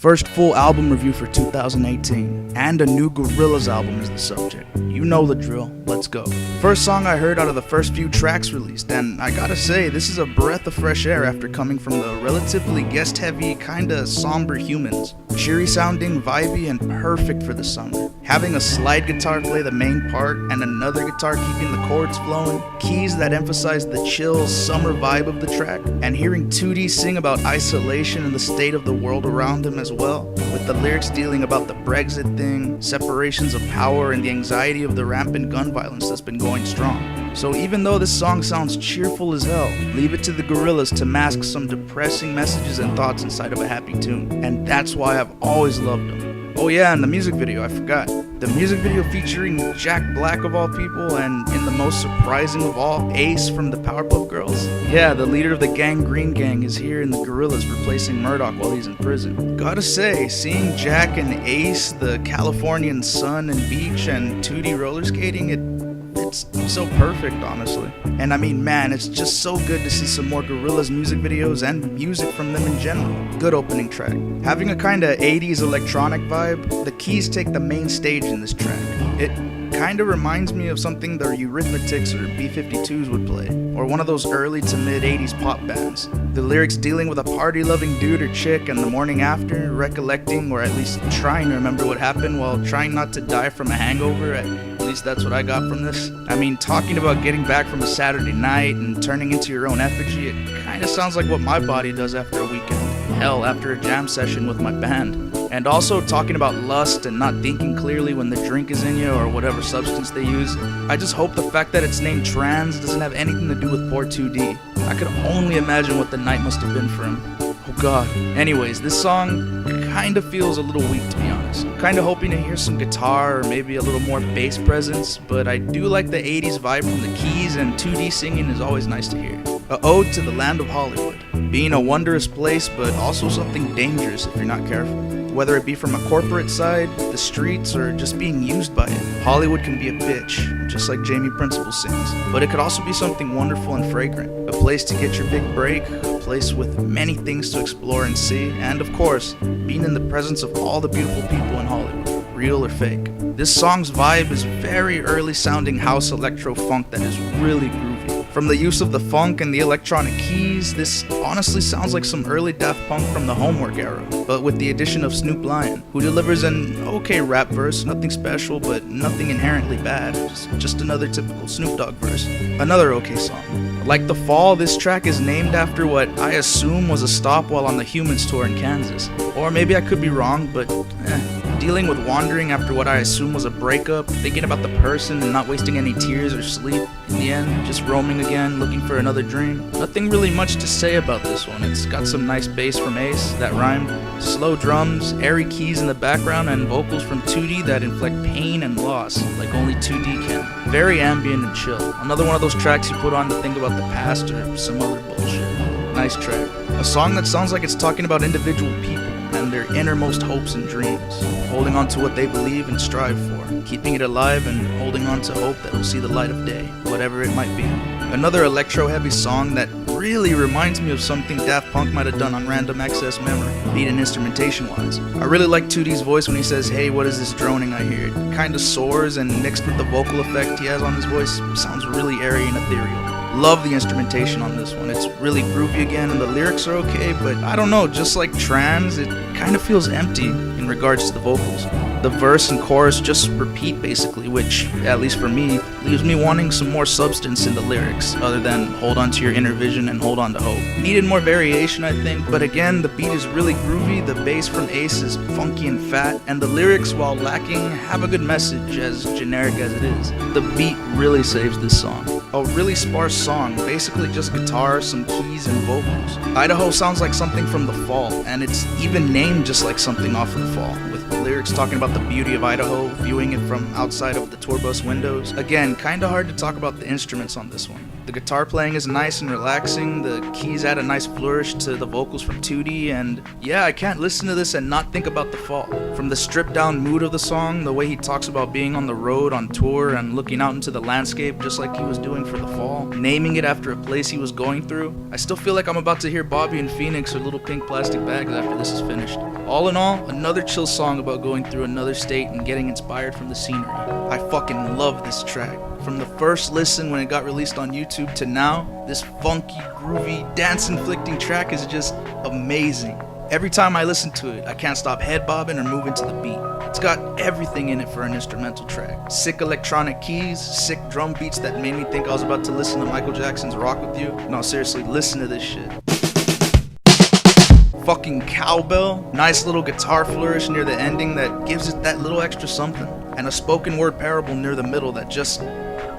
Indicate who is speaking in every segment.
Speaker 1: First full album review for 2018, and a new Gorillaz album is the subject. You know the drill, let's go. First song I heard out of the first few tracks released, and I gotta say, this is a breath of fresh air after coming from the relatively guest-heavy, kinda somber Humans. Cheery sounding, vibey, and perfect for the summer. Having a slide guitar play the main part, and another guitar keeping the chords flowing, keys that emphasize the chill, summer vibe of the track, and hearing 2D sing about isolation and the state of the world around him as well, with the lyrics dealing about the Brexit thing, separations of power, and the anxiety of the rampant gun violence that's been going strong. So even though this song sounds cheerful as hell, leave it to the Gorillaz to mask some depressing messages and thoughts inside of a happy tune, and that's why I've always loved them. Oh yeah, and the music video, I forgot. The music video featuring Jack Black of all people, and in the most surprising of all, Ace from the Powerpuff Girls. Yeah, the leader of the Gang Green Gang is here in the Gorillaz replacing Murdoch while he's in prison. Gotta say, seeing Jack and Ace, the Californian sun and beach and 2D roller skating, it's so perfect, honestly. And I mean, man, it's just so good to see some more Gorillaz music videos and music from them in general. Good opening track. Having a kinda 80s electronic vibe, the keys take the main stage in this track. It kinda reminds me of something the Eurythmics or B-52s would play, or one of those early to mid 80s pop bands. The lyrics dealing with a party-loving dude or chick and the morning after, recollecting or at least trying to remember what happened while trying not to die from a hangover. At least that's what I got from this. I mean, talking about getting back from a Saturday night and turning into your own effigy, it kinda sounds like what my body does after a weekend. Hell, after a jam session with my band. And also talking about lust and not thinking clearly when the drink is in you or whatever substance they use. I just hope the fact that it's named Trans doesn't have anything to do with poor 2D. I could only imagine what the night must have been for him. Oh god. Anyways, this song kinda feels a little weak, to be honest. Kinda hoping to hear some guitar or maybe a little more bass presence, but I do like the 80s vibe from the keys, and 2D singing is always nice to hear. A ode to the land of Hollywood, being a wondrous place but also something dangerous if you're not careful. Whether it be from a corporate side, the streets, or just being used by it. Hollywood can be a bitch, just like Jamie Principle sings, but it could also be something wonderful and fragrant. A place to get your big break, a place with many things to explore and see, and of course, being in the presence of all the beautiful people in Hollywood, real or fake. This song's vibe is very early sounding house electro funk that is really groovy. From the use of the funk and the electronic keys, this honestly sounds like some early Daft Punk from the Homework era, but with the addition of Snoop Lion, who delivers an okay rap verse, nothing special but nothing inherently bad, just another typical Snoop Dogg verse. Another okay song. Like The Fall, this track is named after what I assume was a stop while on the Humans tour in Kansas. Or maybe I could be wrong, but dealing with wandering after what I assume was a breakup, thinking about the person and not wasting any tears or sleep. In the end, just roaming again, looking for another dream. Nothing really much to say about this one. It's got some nice bass from Ace that rhymed, slow drums, airy keys in the background, and vocals from 2D that inflect pain and loss like only 2D can. Very ambient and chill. Another one of those tracks you put on to think about the past or some other bullshit. Nice track. A song that sounds like it's talking about individual people and their innermost hopes and dreams, holding on to what they believe and strive for, keeping it alive and holding on to hope that will see the light of day, whatever it might be. Another electro-heavy song that really reminds me of something Daft Punk might have done on Random Access Memory, beat and instrumentation-wise. I really like 2D's voice when he says, "Hey, what is this droning I hear?" It kinda soars, and mixed with the vocal effect he has on his voice, sounds really airy and ethereal. Love the instrumentation on this one. It's really groovy again, and the lyrics are okay, but I don't know, just like Trans, it kind of feels empty in regards to the vocals. The verse and chorus just repeat basically, which, at least for me, leaves me wanting some more substance in the lyrics, other than hold on to your inner vision and hold on to hope. Needed more variation, I think, but again, the beat is really groovy, the bass from Ace is funky and fat, and the lyrics, while lacking, have a good message, as generic as it is. The beat really saves this song. A really sparse song, basically just guitar, some keys, and vocals. Idaho sounds like something from The Fall, and it's even named just like something off of The Fall, with lyrics talking about the beauty of Idaho, viewing it from outside of the tour bus windows. Again, kinda hard to talk about the instruments on this one. The guitar playing is nice and relaxing, the keys add a nice flourish to the vocals from 2D, and yeah, I can't listen to this and not think about The Fall. From the stripped down mood of the song, the way he talks about being on the road, on tour, and looking out into the landscape just like he was doing for The Fall, naming it after a place he was going through, I still feel like I'm about to hear Bobby and Phoenix or Little Pink Plastic Bags after this is finished. All in all, another chill song about going through another state and getting inspired from the scenery. I fucking love this track. From the first listen when it got released on YouTube to now, this funky, groovy, dance-inflicting track is just amazing. Every time I listen to it, I can't stop head bobbing or moving to the beat. It's got everything in it for an instrumental track. Sick electronic keys, sick drum beats that made me think I was about to listen to Michael Jackson's Rock With You. No, seriously, listen to this shit. Fucking cowbell, nice little guitar flourish near the ending that gives it that little extra something, and a spoken word parable near the middle that just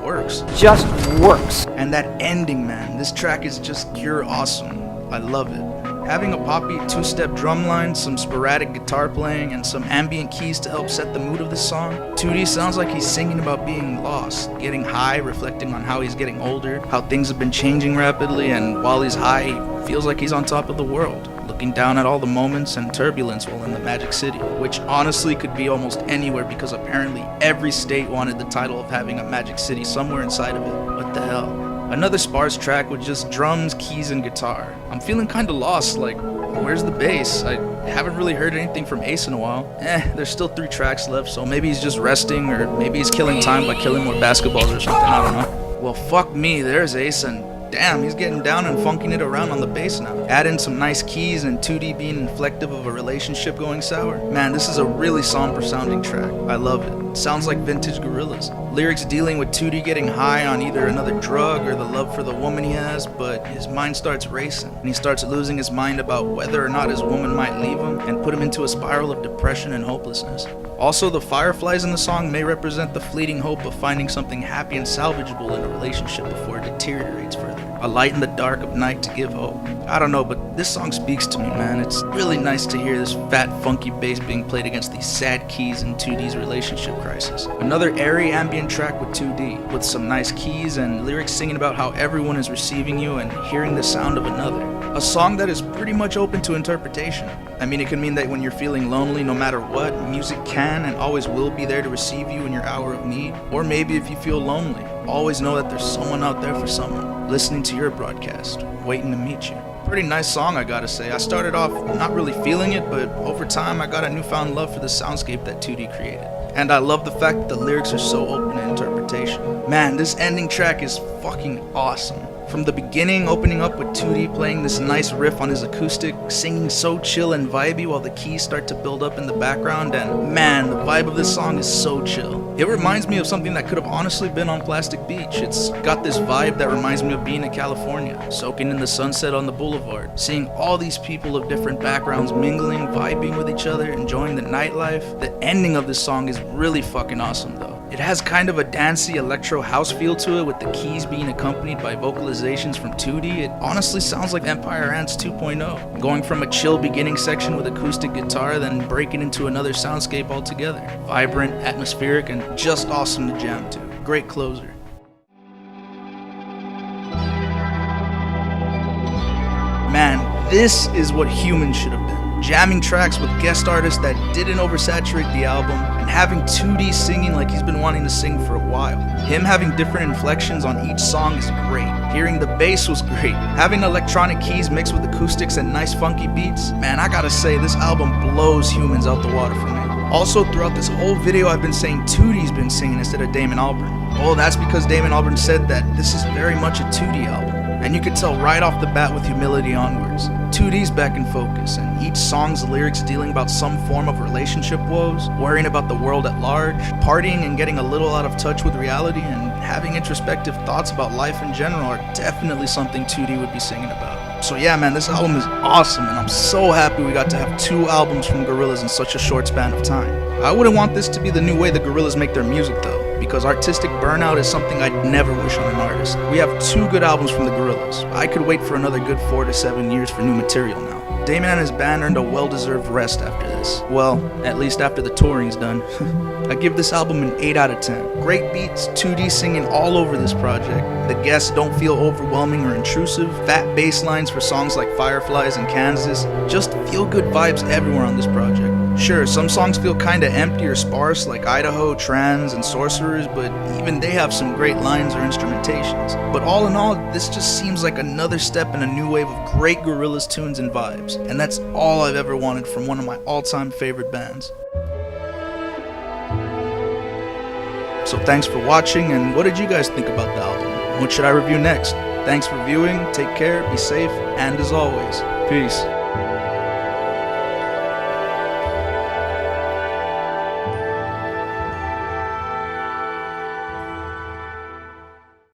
Speaker 1: works.
Speaker 2: Just works.
Speaker 1: And that ending, man, this track is just pure awesome. I love it. Having a poppy two-step drum line, some sporadic guitar playing, and some ambient keys to help set the mood of the song. 2D sounds like he's singing about being lost, getting high, reflecting on how he's getting older, how things have been changing rapidly, and while he's high, he feels like he's on top of the world, looking down at all the moments and turbulence while in the Magic City, which honestly could be almost anywhere because apparently every state wanted the title of having a Magic City somewhere inside of it. What the hell? Another sparse track with just drums, keys, and guitar. I'm feeling kinda lost, like, where's the bass? I haven't really heard anything from Ace in a while. There's still 3 tracks left, so maybe he's just resting, or maybe he's killing time by killing more basketballs or something, I don't know. Well, fuck me, there's Ace, and damn, he's getting down and funking it around on the bass now. Add in some nice keys and 2D being inflective of a relationship going sour. Man, this is a really somber sounding track. I love it. It sounds like vintage Gorillaz. Lyrics dealing with 2D getting high on either another drug or the love for the woman he has, but his mind starts racing, and he starts losing his mind about whether or not his woman might leave him and put him into a spiral of depression and hopelessness. Also, the fireflies in the song may represent the fleeting hope of finding something happy and salvageable in a relationship before it deteriorates further. A light in the dark of night to give hope. I don't know, but this song speaks to me, man. It's really nice to hear this fat, funky bass being played against these sad keys in 2D's relationship crisis. Another airy ambient track with 2D, with some nice keys and lyrics singing about how everyone is receiving you and hearing the sound of another. A song that is pretty much open to interpretation. I mean, it could mean that when you're feeling lonely, no matter what, music can and always will be there to receive you in your hour of need. Or maybe if you feel lonely, always know that there's someone out there for someone, listening to your broadcast, waiting to meet you. Pretty nice song, I gotta say. I started off not really feeling it, but over time I got a newfound love for the soundscape that 2D created. And I love the fact that the lyrics are so open to interpretation. Man, this ending track is fucking awesome. From the beginning, opening up with 2D playing this nice riff on his acoustic, singing so chill and vibey while the keys start to build up in the background, and man, the vibe of this song is so chill. It reminds me of something that could have honestly been on Plastic Beach. It's got this vibe that reminds me of being in California, soaking in the sunset on the boulevard, seeing all these people of different backgrounds mingling, vibing with each other, enjoying the nightlife. The ending of this song is really fucking awesome though. It has kind of a dancey electro house feel to it, with the keys being accompanied by vocalizations from 2D. It honestly sounds like Empire Ants 2.0, going from a chill beginning section with acoustic guitar, then breaking into another soundscape altogether. Vibrant, atmospheric, and just awesome to jam to. Great closer. Man, this is what Humans should have been. Jamming tracks with guest artists that didn't oversaturate the album, and having 2D singing like he's been wanting to sing for a while. Him having different inflections on each song is great. Hearing the bass was great. Having electronic keys mixed with acoustics and nice funky beats. Man, I gotta say, this album blows Humans out the water for me. Also, throughout this whole video, I've been saying 2D's been singing instead of Damon Albarn. Oh, that's because Damon Albarn said that this is very much a 2D album. And you can tell right off the bat with Humility onwards. 2D's back in focus, and each song's lyrics dealing about some form of relationship woes, worrying about the world at large, partying and getting a little out of touch with reality, and having introspective thoughts about life in general are definitely something 2D would be singing about. So yeah, man, this album is awesome, and I'm so happy we got to have 2 albums from Gorillaz in such a short span of time. I wouldn't want this to be the new way the Gorillaz make their music though, because artistic burnout is something I'd never wish on an artist. We have 2 good albums from the Gorillaz. I could wait for another good 4 to 7 years for new material now. Damon and his band earned a well-deserved rest after this. Well, at least after the touring's done. I give this album an 8 out of 10. Great beats, 2D singing all over this project. The guests don't feel overwhelming or intrusive. Fat bass lines for songs like Fireflies and Kansas. Just feel-good vibes everywhere on this project. Sure, some songs feel kinda empty or sparse like Idaho, Trans, and Sorcerers, but even they have some great lines or instrumentations. But all in all, this just seems like another step in a new wave of great Gorillaz tunes and vibes, and that's all I've ever wanted from one of my all-time favorite bands. So thanks for watching, and what did you guys think about the album? What should I review next? Thanks for viewing, take care, be safe, and as always, peace.